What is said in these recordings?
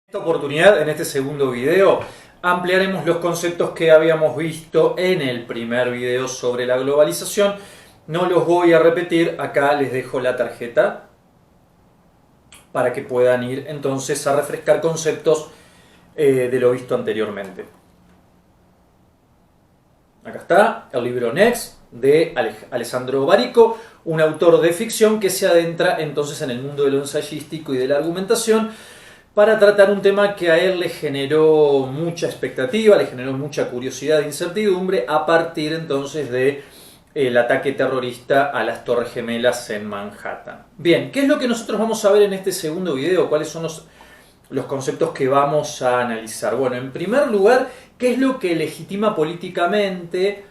En esta oportunidad, en este segundo video, ampliaremos los conceptos que habíamos visto en el primer video sobre la globalización. No los voy a repetir, acá les dejo la tarjeta para que puedan ir entonces a refrescar conceptos de lo visto anteriormente. Acá está el libro Next de Alessandro Barico, un autor de ficción que se adentra entonces en el mundo de lo ensayístico y de la argumentación para tratar un tema que a él le generó mucha expectativa, le generó mucha curiosidad e incertidumbre a partir entonces de el ataque terrorista a las Torres Gemelas en Manhattan. Bien, ¿qué es lo que nosotros vamos a ver en este segundo video? ¿Cuáles son los conceptos que vamos a analizar? Bueno, en primer lugar, ¿qué es lo que legitima políticamente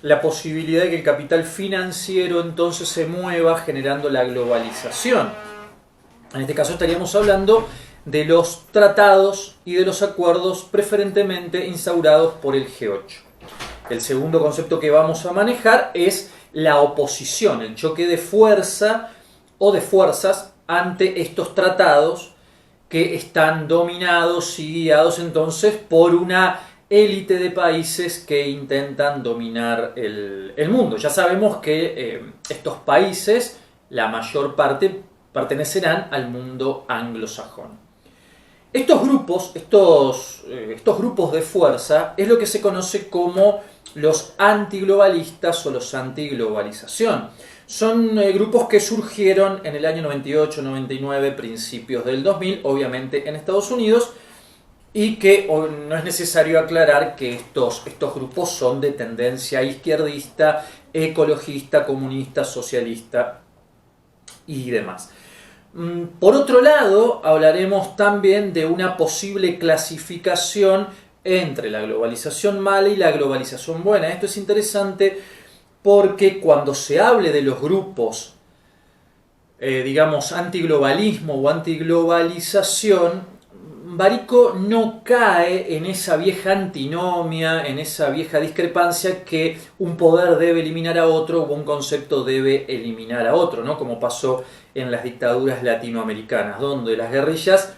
la posibilidad de que el capital financiero entonces se mueva generando la globalización? En este caso estaríamos hablando de los tratados y de los acuerdos preferentemente instaurados por el G8. El segundo concepto que vamos a manejar es la oposición, el choque de fuerza o de fuerzas ante estos tratados que están dominados y guiados entonces por una élite de países que intentan dominar el mundo. Ya sabemos que estos países, la mayor parte, pertenecerán al mundo anglosajón. Estos grupos de fuerza es lo que se conoce como los antiglobalistas o los antiglobalización. Son grupos que surgieron en el año 98, 99, principios del 2000, obviamente en Estados Unidos, y que no es necesario aclarar que estos grupos son de tendencia izquierdista, ecologista, comunista, socialista y demás. Por otro lado, hablaremos también de una posible clasificación entre la globalización mala y la globalización buena. Esto es interesante porque cuando se hable de los grupos, digamos, antiglobalismo o antiglobalización, Barico no cae en esa vieja antinomia, en esa vieja discrepancia que un poder debe eliminar a otro o un concepto debe eliminar a otro, ¿no? Como pasó en las dictaduras latinoamericanas, donde las guerrillas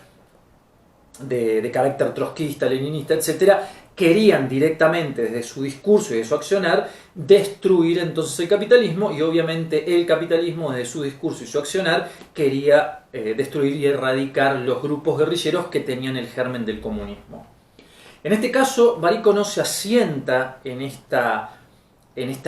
de carácter trotskista, leninista, etcétera, querían directamente desde su discurso y de su accionar destruir entonces el capitalismo, y obviamente el capitalismo desde su discurso y su accionar quería destruir y erradicar los grupos guerrilleros que tenían el germen del comunismo. En este caso, Barico no se asienta en esta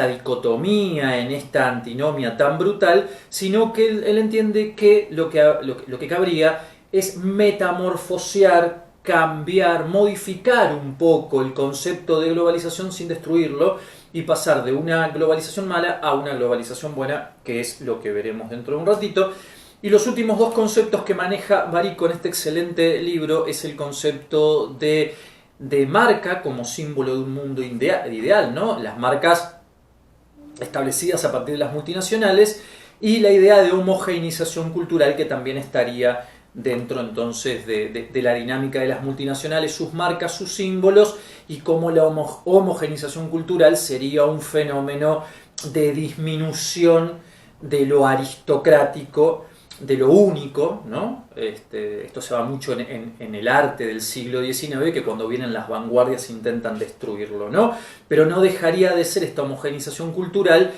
dicotomía, en esta antinomia tan brutal, sino que él entiende que lo que cabría es metamorfosear, cambiar, modificar un poco el concepto de globalización sin destruirlo y pasar de una globalización mala a una globalización buena, que es lo que veremos dentro de un ratito. Y los últimos dos conceptos que maneja Barico en este excelente libro es el concepto de marca como símbolo de un mundo ideal, ¿no? Las marcas establecidas a partir de las multinacionales y la idea de homogeneización cultural que también estaría dentro entonces de la dinámica de las multinacionales, sus marcas, sus símbolos, y cómo la homogeneización cultural sería un fenómeno de disminución de lo aristocrático, de lo único, ¿no? Esto se va mucho en el arte del siglo XIX, que cuando vienen las vanguardias intentan destruirlo, ¿no? Pero no dejaría de ser esta homogeneización cultural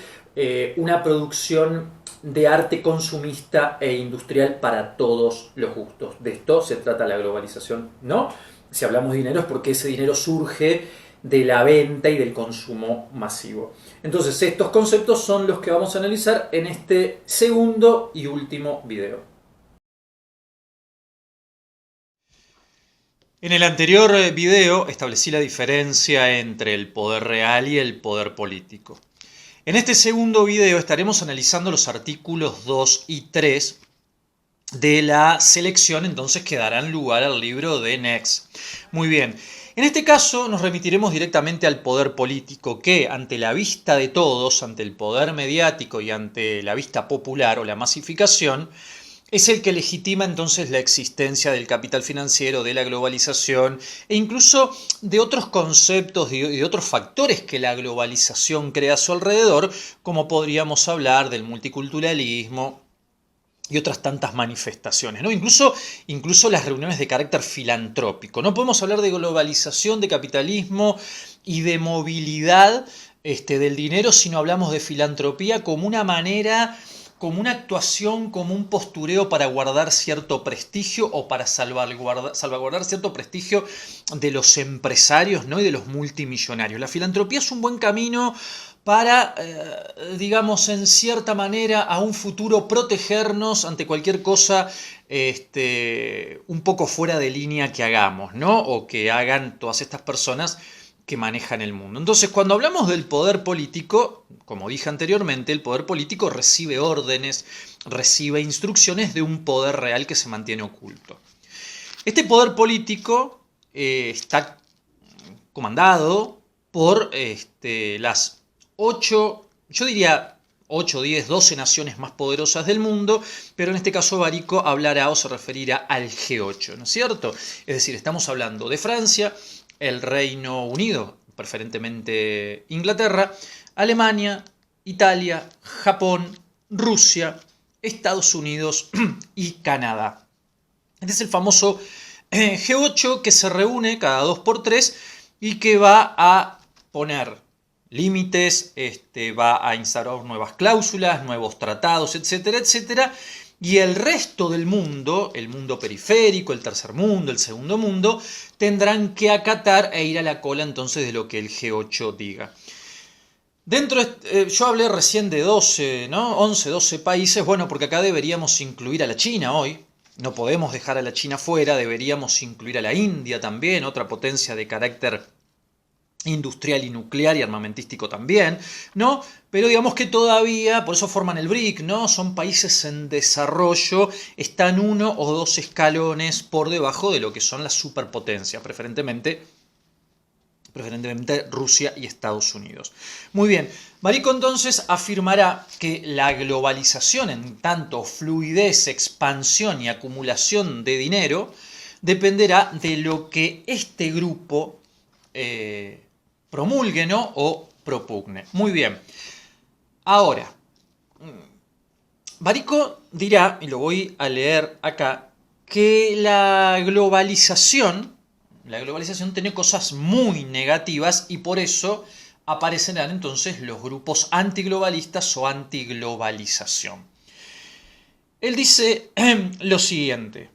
una producción de arte consumista e industrial para todos los gustos. De esto se trata la globalización, ¿no? Si hablamos de dinero es porque ese dinero surge de la venta y del consumo masivo. Entonces, estos conceptos son los que vamos a analizar en este segundo y último video. En el anterior video establecí la diferencia entre el poder real y el poder político. En este segundo video estaremos analizando los artículos 2 y 3 de la selección entonces que darán lugar al libro de Next. Muy bien, en este caso nos remitiremos directamente al poder político que, ante la vista de todos, ante el poder mediático y ante la vista popular o la masificación, es el que legitima entonces la existencia del capital financiero, de la globalización e incluso de otros conceptos y de otros factores que la globalización crea a su alrededor, como podríamos hablar del multiculturalismo, y otras tantas manifestaciones, ¿no? Incluso las reuniones de carácter filantrópico. No podemos hablar de globalización, de capitalismo y de movilidad del dinero si no hablamos de filantropía como una manera, como una actuación, como un postureo para guardar cierto prestigio o para salvaguardar cierto prestigio de los empresarios, ¿no? Y de los multimillonarios. La filantropía es un buen camino para, digamos, en cierta manera, a un futuro protegernos ante cualquier cosa un poco fuera de línea que hagamos, ¿no? O que hagan todas estas personas que manejan el mundo. Entonces, cuando hablamos del poder político, como dije anteriormente, el poder político recibe órdenes, recibe instrucciones de un poder real que se mantiene oculto. Este poder político está comandado por las 8, yo diría 8, 10, 12 naciones más poderosas del mundo, pero en este caso Barico hablará o se referirá al G8, ¿no es cierto? Es decir, estamos hablando de Francia, el Reino Unido, preferentemente Inglaterra, Alemania, Italia, Japón, Rusia, Estados Unidos y Canadá. Este es el famoso G8 que se reúne cada 2 por 3 y que va a poner límites, va a instaurar nuevas cláusulas, nuevos tratados, etcétera, etcétera. Y el resto del mundo, el mundo periférico, el tercer mundo, el segundo mundo, tendrán que acatar e ir a la cola entonces de lo que el G8 diga. Yo hablé recién de 12, ¿no? 11, 12 países, bueno, porque acá deberíamos incluir a la China hoy. No podemos dejar a la China fuera, deberíamos incluir a la India también, otra potencia de carácter industrial y nuclear y armamentístico también, ¿no? Pero digamos que todavía, por eso forman el BRIC, ¿no? Son países en desarrollo, están 1 o 2 escalones por debajo de lo que son las superpotencias, preferentemente Rusia y Estados Unidos. Muy bien, Barico entonces afirmará que la globalización en tanto fluidez, expansión y acumulación de dinero dependerá de lo que este grupo promulgue, ¿no? O propugne. Muy bien. Ahora, Barico dirá, y lo voy a leer acá, que la globalización tiene cosas muy negativas y por eso aparecerán entonces los grupos antiglobalistas o antiglobalización. Él dice lo siguiente,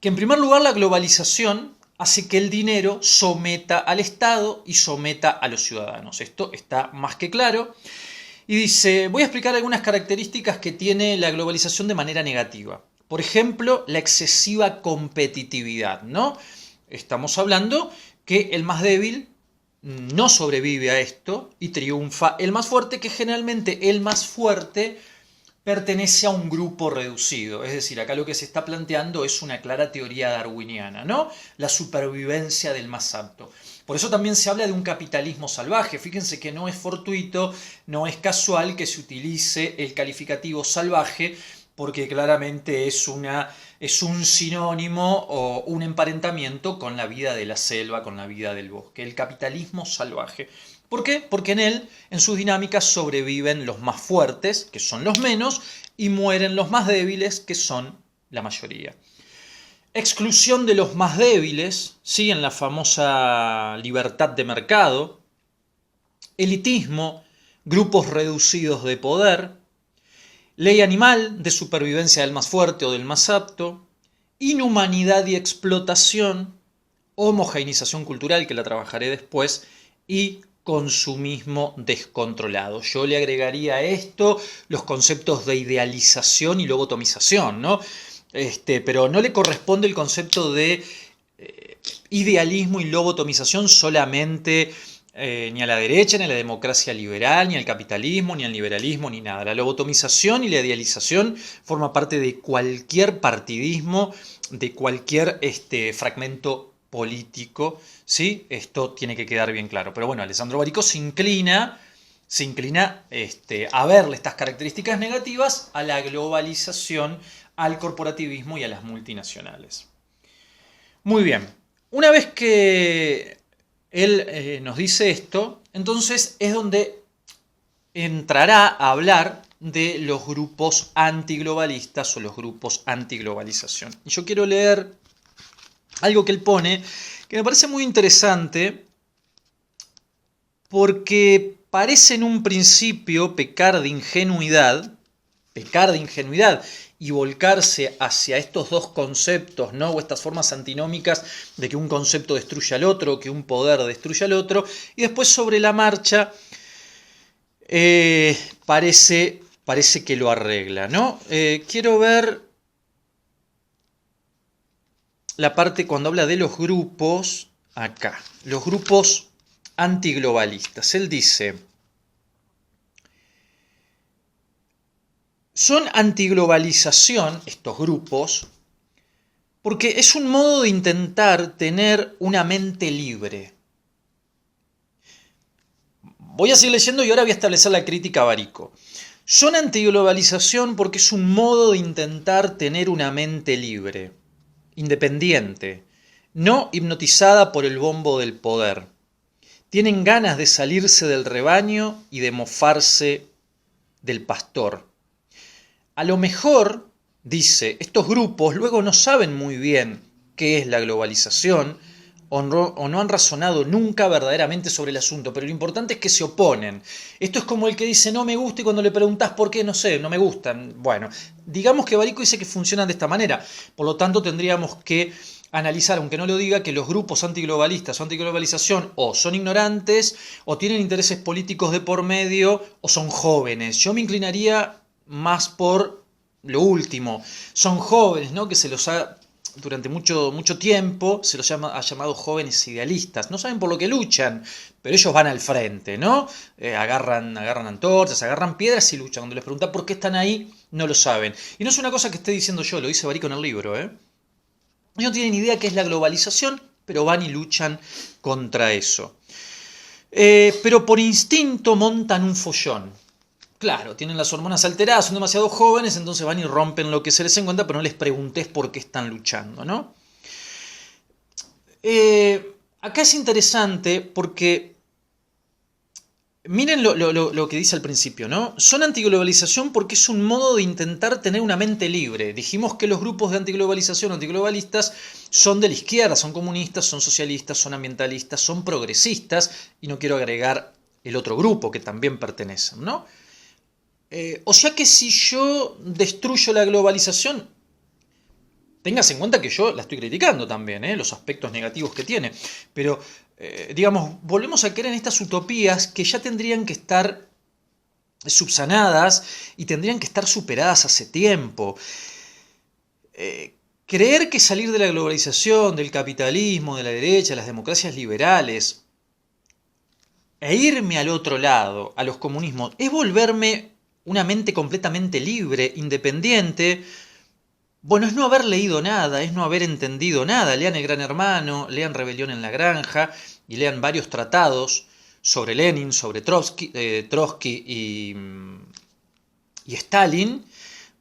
que en primer lugar la globalización hace que el dinero someta al Estado y someta a los ciudadanos. Esto está más que claro. Y dice, voy a explicar algunas características que tiene la globalización de manera negativa. Por ejemplo, la excesiva competitividad, ¿no? Estamos hablando que el más débil no sobrevive a esto y triunfa el más fuerte, que generalmente el más fuerte pertenece a un grupo reducido. Es decir, acá lo que se está planteando es una clara teoría darwiniana, ¿no? La supervivencia del más apto. Por eso también se habla de un capitalismo salvaje. Fíjense que no es fortuito, no es casual que se utilice el calificativo salvaje, porque claramente es un sinónimo o un emparentamiento con la vida de la selva, con la vida del bosque. El capitalismo salvaje. ¿Por qué? Porque en él, en sus dinámicas, sobreviven los más fuertes, que son los menos, y mueren los más débiles, que son la mayoría. Exclusión de los más débiles, ¿sí? En la famosa libertad de mercado. Elitismo, grupos reducidos de poder. Ley animal, de supervivencia del más fuerte o del más apto. Inhumanidad y explotación. Homogeneización cultural, que la trabajaré después. Y consumismo descontrolado. Yo le agregaría a esto los conceptos de idealización y lobotomización, ¿no? Pero no le corresponde el concepto de idealismo y lobotomización solamente ni a la derecha, ni a la democracia liberal, ni al capitalismo, ni al liberalismo, ni nada. La lobotomización y la idealización forma parte de cualquier partidismo, de cualquier fragmento político, ¿sí? Esto tiene que quedar bien claro. Pero bueno, Alessandro Barico se inclina a verle estas características negativas a la globalización, al corporativismo y a las multinacionales. Muy bien, una vez que él nos dice esto, entonces es donde entrará a hablar de los grupos antiglobalistas o los grupos antiglobalización. Y yo quiero leer algo que él pone, que me parece muy interesante, porque parece en un principio pecar de ingenuidad y volcarse hacia estos dos conceptos, ¿no? O estas formas antinómicas de que un concepto destruye al otro, que un poder destruye al otro, y después sobre la marcha parece que lo arregla, ¿no? Quiero ver la parte cuando habla de los grupos, acá, los grupos antiglobalistas. Él dice: son antiglobalización estos grupos porque es un modo de intentar tener una mente libre. Voy a seguir leyendo y ahora voy a establecer la crítica a Barico. Son antiglobalización porque es un modo de intentar tener una mente libre, independiente, no hipnotizada por el bombo del poder. Tienen ganas de salirse del rebaño y de mofarse del pastor. A lo mejor, dice, estos grupos luego no saben muy bien qué es la globalización o no han razonado nunca verdaderamente sobre el asunto, pero lo importante es que se oponen. Esto es como el que dice no me gusta y cuando le preguntás por qué, no sé, no me gustan. Bueno, digamos que Barico dice que funcionan de esta manera, por lo tanto tendríamos que analizar, aunque no lo diga, que los grupos antiglobalistas o antiglobalización o son ignorantes o tienen intereses políticos de por medio o son jóvenes. Yo me inclinaría más por lo último. Son jóvenes, ¿no? Que se los ha, durante mucho tiempo, se los ha llamado jóvenes idealistas. No saben por lo que luchan, pero ellos van al frente, ¿no? Agarran antorchas, agarran piedras y luchan. Cuando les preguntan por qué están ahí, no lo saben. Y no es una cosa que esté diciendo yo, lo dice Barico en el libro, ¿eh? Ellos no tienen idea qué es la globalización, pero van y luchan contra eso. Pero por instinto montan un follón. Claro, tienen las hormonas alteradas, son demasiado jóvenes, entonces van y rompen lo que se les encuentra, pero no les preguntes por qué están luchando, ¿no? Acá es interesante porque miren lo que dice al principio, ¿no? Son antiglobalización porque es un modo de intentar tener una mente libre. Dijimos que los grupos de antiglobalización, antiglobalistas, son de la izquierda, son comunistas, son socialistas, son ambientalistas, son progresistas, y no quiero agregar el otro grupo que también pertenecen, ¿no? O sea que si yo destruyo la globalización, tengas en cuenta que yo la estoy criticando también, los aspectos negativos que tiene, pero digamos, volvemos a creer en estas utopías que ya tendrían que estar subsanadas y tendrían que estar superadas hace tiempo. Creer que salir de la globalización, del capitalismo, de la derecha, de las democracias liberales, e irme al otro lado, a los comunismos, es volverme una mente completamente libre, independiente. Bueno, es no haber leído nada, es no haber entendido nada. Lean El Gran Hermano, lean Rebelión en la Granja y lean varios tratados sobre Lenin, sobre Trotsky y Stalin.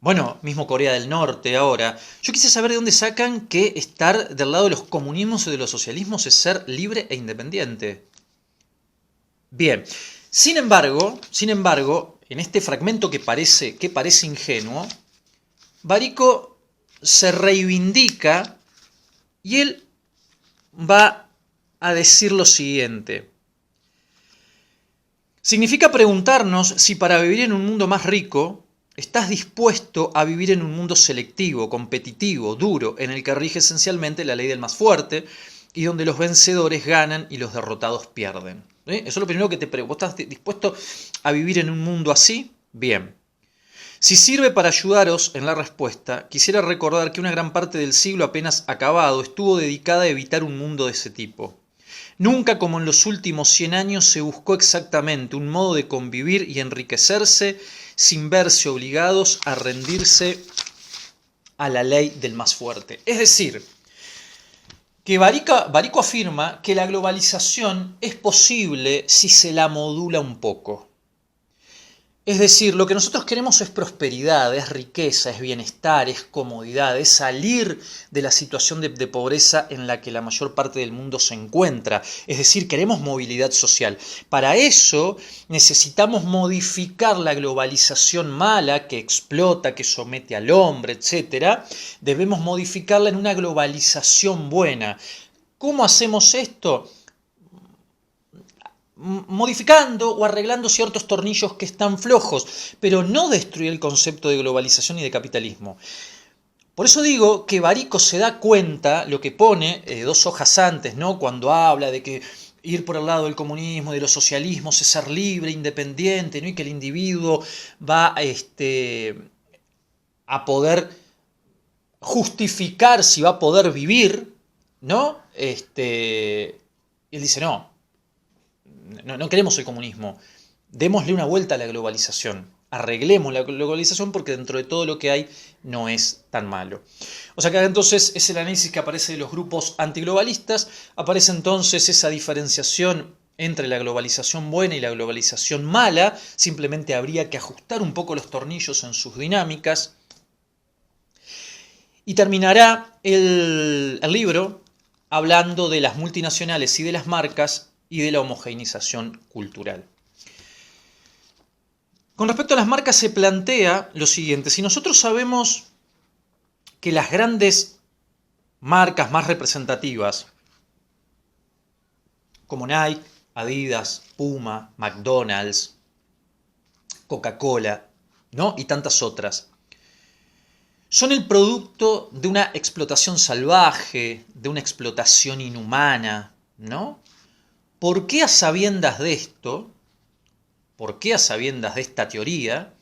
Bueno, mismo Corea del Norte ahora. Yo quise saber de dónde sacan que estar del lado de los comunismos y de los socialismos es ser libre e independiente. Bien, sin embargo, en este fragmento que parece ingenuo, Barico se reivindica y él va a decir lo siguiente. Significa preguntarnos si para vivir en un mundo más rico estás dispuesto a vivir en un mundo selectivo, competitivo, duro, en el que rige esencialmente la ley del más fuerte y donde los vencedores ganan y los derrotados pierden. Eso es lo primero que te pregunto. ¿Estás dispuesto a vivir en un mundo así? Bien. Si sirve para ayudaros en la respuesta, quisiera recordar que una gran parte del siglo apenas acabado estuvo dedicada a evitar un mundo de ese tipo. Nunca como en los últimos 100 años se buscó exactamente un modo de convivir y enriquecerse sin verse obligados a rendirse a la ley del más fuerte. Es decir, que Barico afirma que la globalización es posible si se la modula un poco. Es decir, lo que nosotros queremos es prosperidad, es riqueza, es bienestar, es comodidad, es salir de la situación de pobreza en la que la mayor parte del mundo se encuentra. Es decir, queremos movilidad social. Para eso necesitamos modificar la globalización mala que explota, que somete al hombre, etc. Debemos modificarla en una globalización buena. ¿Cómo hacemos esto? Modificando o arreglando ciertos tornillos que están flojos, pero no destruir el concepto de globalización y de capitalismo. Por eso digo que Barico se da cuenta, lo que pone 2 hojas antes, ¿no? Cuando habla de que ir por el lado del comunismo, de los socialismos, es ser libre, independiente, ¿no? Y que el individuo va a poder justificar si va a poder vivir, ¿no? Él dice, no queremos el comunismo, démosle una vuelta a la globalización, arreglemos la globalización porque dentro de todo lo que hay no es tan malo. O sea que entonces es el análisis que aparece de los grupos antiglobalistas, aparece entonces esa diferenciación entre la globalización buena y la globalización mala, simplemente habría que ajustar un poco los tornillos en sus dinámicas, y terminará el libro hablando de las multinacionales y de las marcas y de la homogeneización cultural. Con respecto a las marcas se plantea lo siguiente: si nosotros sabemos que las grandes marcas más representativas, como Nike, Adidas, Puma, McDonald's, Coca-Cola, ¿no? Y tantas otras, son el producto de una explotación salvaje, de una explotación inhumana, ¿no? ¿Por qué a sabiendas de esto, por qué a sabiendas de esta teoría,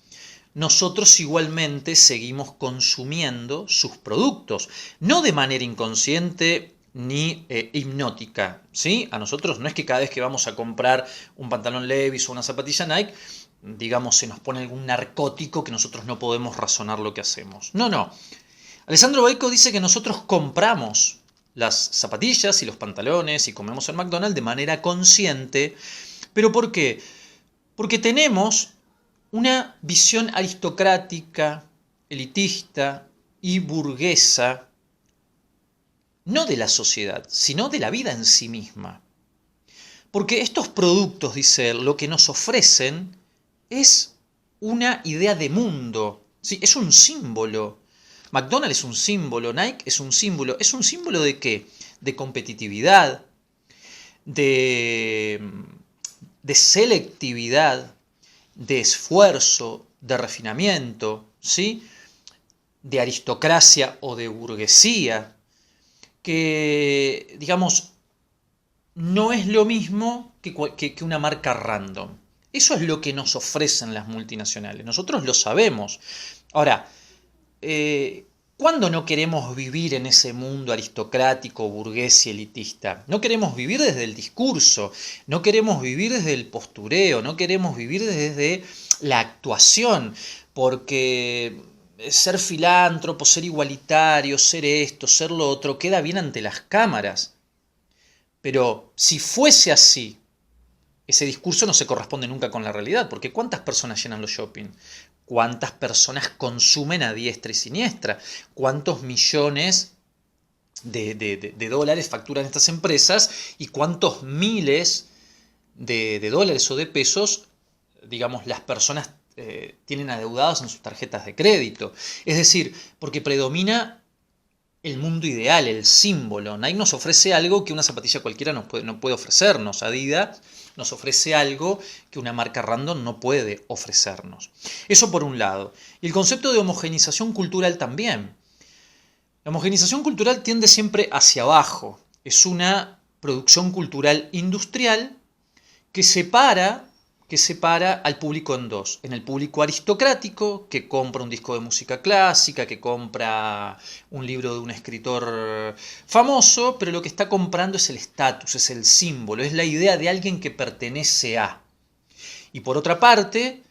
nosotros igualmente seguimos consumiendo sus productos? No de manera inconsciente ni hipnótica, ¿sí? A nosotros no es que cada vez que vamos a comprar un pantalón Levi's o una zapatilla Nike, digamos, se nos pone algún narcótico que nosotros no podemos razonar lo que hacemos. No. Alessandro Barico dice que nosotros compramos las zapatillas y los pantalones y comemos en McDonald's de manera consciente. ¿Pero por qué? Porque tenemos una visión aristocrática, elitista y burguesa, no de la sociedad, sino de la vida en sí misma. Porque estos productos, dice él, lo que nos ofrecen es una idea de mundo, ¿sí? Es un símbolo. McDonald's es un símbolo, Nike es un símbolo. ¿Es un símbolo de qué? De competitividad, de selectividad, de esfuerzo, de refinamiento, ¿sí? De aristocracia o de burguesía, que, digamos, no es lo mismo que una marca random. Eso es lo que nos ofrecen las multinacionales. Nosotros lo sabemos. Ahora, ¿cuándo no queremos vivir en ese mundo aristocrático, burgués y elitista? No queremos vivir desde el discurso, no queremos vivir desde el postureo, no queremos vivir desde la actuación, porque ser filántropo, ser igualitario, ser esto, ser lo otro, queda bien ante las cámaras. Pero si fuese así, ese discurso no se corresponde nunca con la realidad, porque ¿cuántas personas llenan los shopping? ¿Cuántas personas consumen a diestra y siniestra? ¿Cuántos millones de dólares facturan estas empresas? ¿Y cuántos miles de dólares o de pesos, digamos, las personas tienen adeudados en sus tarjetas de crédito? Es decir, porque predomina el mundo ideal, el símbolo. Nike nos ofrece algo que una zapatilla cualquiera no puede ofrecernos. Adidas nos ofrece algo que una marca random no puede ofrecernos. Eso por un lado. Y el concepto de homogeneización cultural también. La homogeneización cultural tiende siempre hacia abajo. Es una producción cultural industrial que separa al público en dos. En el público aristocrático, que compra un disco de música clásica, que compra un libro de un escritor famoso, pero lo que está comprando es el estatus, es el símbolo, es la idea de alguien que pertenece a. Y por otra parte,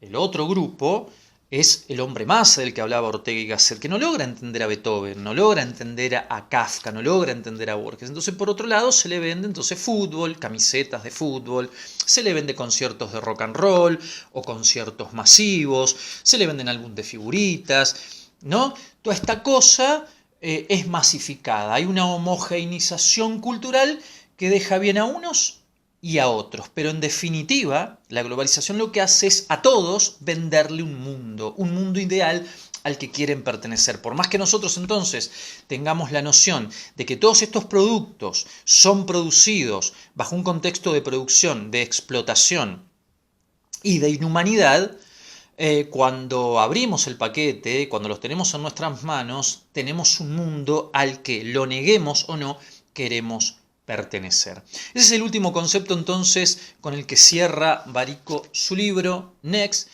el otro grupo es el hombre masa del que hablaba Ortega y Gasset, que no logra entender a Beethoven, no logra entender a Kafka, no logra entender a Borges. Entonces, por otro lado, se le vende entonces fútbol, camisetas de fútbol, se le vende conciertos de rock and roll o conciertos masivos, se le venden álbumes de figuritas, ¿no? Toda esta cosa es masificada, hay una homogeneización cultural que deja bien a unos y a otros. Pero en definitiva, la globalización lo que hace es a todos venderle un mundo ideal al que quieren pertenecer. Por más que nosotros entonces tengamos la noción de que todos estos productos son producidos bajo un contexto de producción, de explotación y de inhumanidad, cuando abrimos el paquete, cuando los tenemos en nuestras manos, tenemos un mundo al que, lo neguemos o no, queremos pertenecer. Ese es el último concepto entonces con el que cierra Barico su libro, Next.